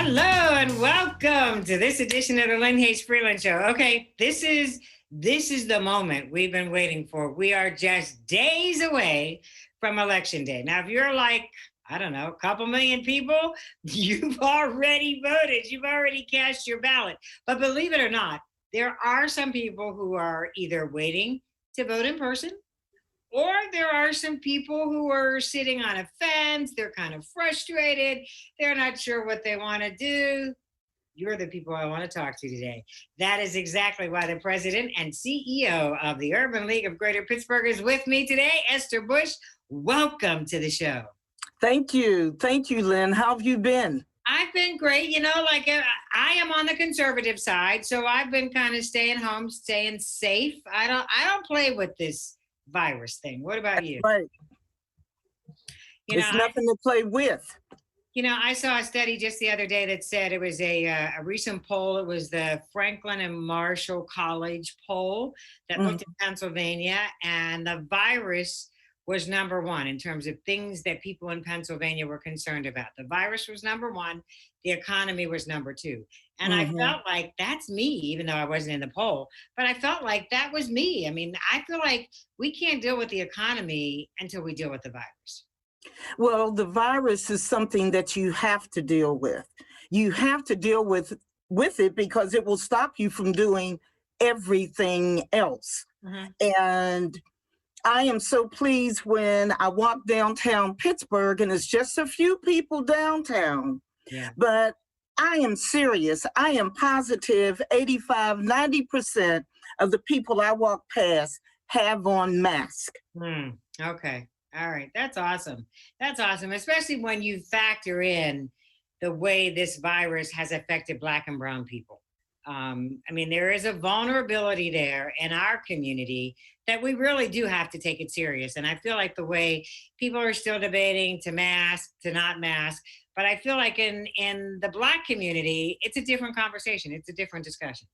Hello and welcome to this edition of the Lynne Hayes Freeland Show. Okay, this is the moment we've been waiting for. We are just days away from Election Day. Now, if you're like, I don't know, a couple million people, you've already voted. You've already cast your ballot. But believe it or not, there are some people who are either waiting to vote in person, or there are some people who are sitting on a fence. They're kind of frustrated. They're not sure what they want to do. You're the people I want to talk to today. That is exactly why the president and CEO of the Urban League of Greater Pittsburgh is with me today, Esther Bush. Welcome to the show. Thank you. Thank you, Lynn. How have you been? I've been great. You know, like I am on the conservative side, so I've been kind of staying home, staying safe. I don't play with this virus thing. What about you? Right. It's nothing to play with. You know, I saw a study just the other day that said it was a recent poll. It was the Franklin and Marshall College poll that looked at Pennsylvania, and the virus was number one in terms of things that people in Pennsylvania were concerned about. The virus was number one. The economy was number two. And I felt like that's me, even though I wasn't in the poll, but I felt like that was me. I mean, I feel like we can't deal with the economy until we deal with the virus. Well, the virus is something that you have to deal with. You have to deal with it because it will stop you from doing everything else. And I am so pleased when I walk downtown Pittsburgh and it's just a few people downtown. But I am serious. I am positive 85, 90% of the people I walk past have on masks. Okay. All right. That's awesome. That's awesome. Especially when you factor in the way this virus has affected Black and brown people. I mean, there is a vulnerability there in our community that we really do have to take it serious. And I feel like the way people are still debating to mask, to not mask, but I feel like in the Black community, it's a different conversation. It's a different discussion.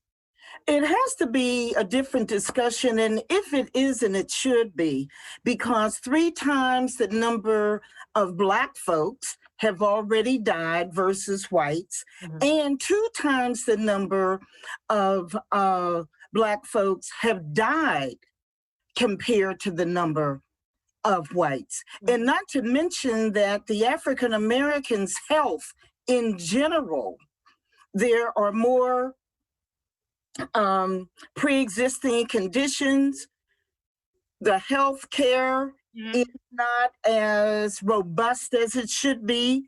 It has to be a different discussion, and if it isn't, it should be, because 3 times the number of Black folks have already died versus whites, and 2 times the number of Black folks have died compared to the number of whites. And not to mention that the African Americans' health in general, there are more pre-existing conditions. The health care is not as robust as it should be.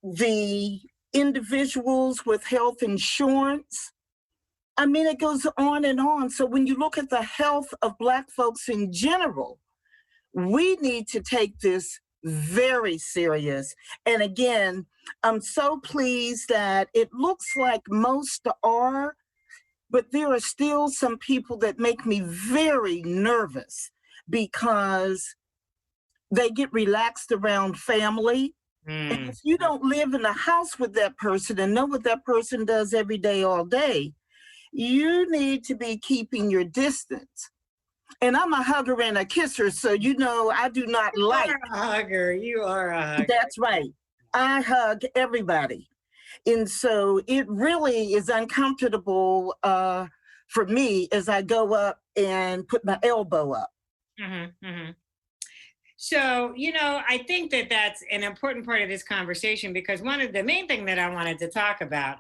The individuals with health insurance, I mean, it goes on and on. So when you look at the health of Black folks in general, we need to take this very serious. And again, I'm so pleased that it looks like most are, but there are still some people that make me very nervous because they get relaxed around family. And if you don't live in a house with that person and know what that person does every day, all day, you need to be keeping your distance. And I'm a hugger and a kisser, so you know I do not like. You are a hugger. You are a hugger. That's right. I hug everybody. And so it really is uncomfortable for me as I go up and put my elbow up. So, you know, I think that that's an important part of this conversation, because one of the main thing that I wanted to talk about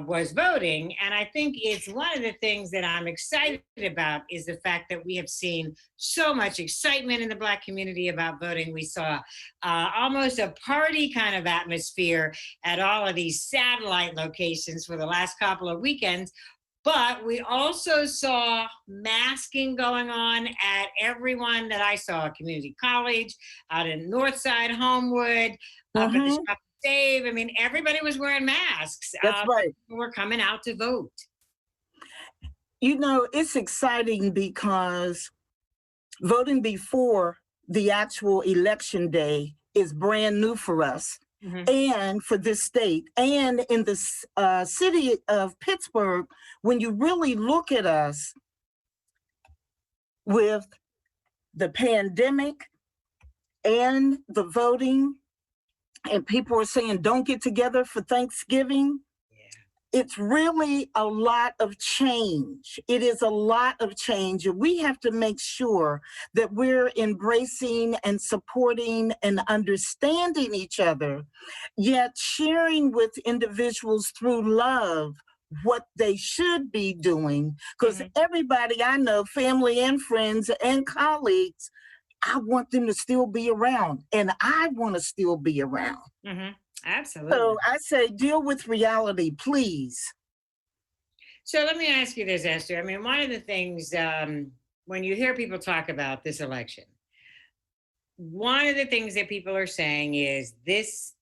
was voting. And I think it's one of the things that I'm excited about is the fact that we have seen so much excitement in the Black community about voting. We saw almost a party kind of atmosphere at all of these satellite locations for the last couple of weekends. But we also saw masking going on at everyone that I saw, community college, out in Northside, Homewood, up at the Shop Dave. I mean, everybody was wearing masks. That's right. We're coming out to vote. You know, it's exciting because voting before the actual election day is brand new for us. And for this state, and in the city of Pittsburgh, when you really look at us with the pandemic and the voting, and people are saying, don't get together for Thanksgiving. It's really a lot of change. It is a lot of change. And we have to make sure that we're embracing and supporting and understanding each other, yet sharing with individuals through love what they should be doing. Because everybody I know, family and friends and colleagues, I want them to still be around, and I want to still be around. Absolutely. So I say, deal with reality, please. So let me ask you this, Esther. I mean, one of the things, when you hear people talk about this election, one of the things that people are saying is this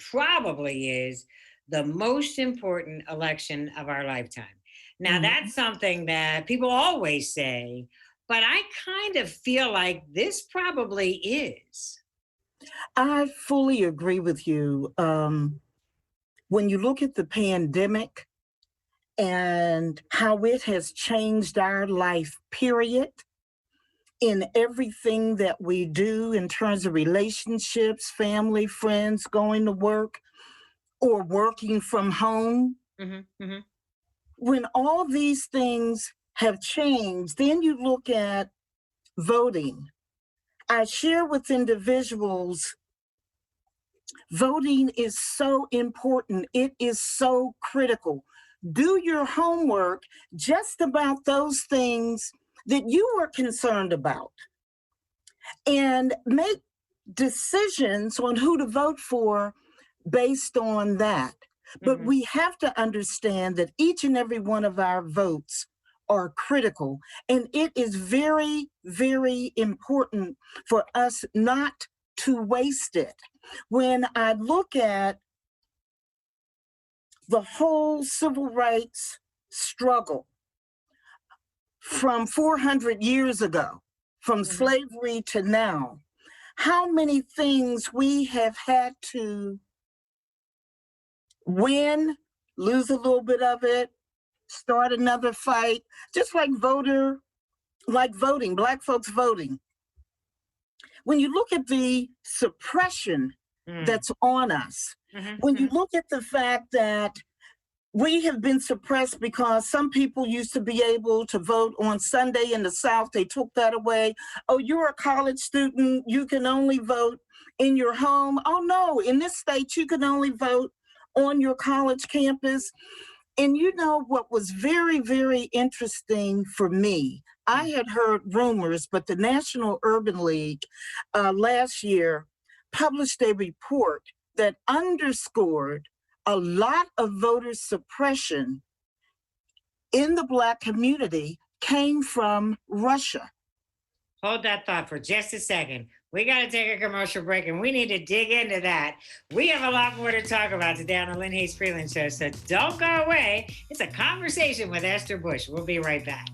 probably is the most important election of our lifetime. Now, that's something that people always say, but I kind of feel like this probably is. I fully agree with you. When you look at the pandemic and how it has changed our life, period, in everything that we do in terms of relationships, family, friends, going to work, or working from home, when all these things have changed, then you look at voting. I share with individuals, voting is so important. It is so critical. Do your homework just about those things that you are concerned about and make decisions on who to vote for based on that. But we have to understand that each and every one of our votes are critical. And it is very, very important for us not to waste it. When I look at the whole civil rights struggle from 400 years ago, from slavery to now, how many things we have had to win, lose a little bit of it, start another fight, just like voting, Black folks voting. When you look at the suppression that's on us, when you look at the fact that we have been suppressed because some people used to be able to vote on Sunday in the South, they took that away. Oh, you're a college student, you can only vote in your home. Oh no, in this state, you can only vote on your college campus. And you know what was very, very interesting for me? I had heard rumors, but the National Urban League last year published a report that underscored a lot of voter suppression in the Black community came from Russia. Hold that thought for just a second. We got to take a commercial break, and we need to dig into that. We have a lot more to talk about today on the Lynne Hayes Freeland Show, so don't go away. It's a conversation with Esther Bush. We'll be right back.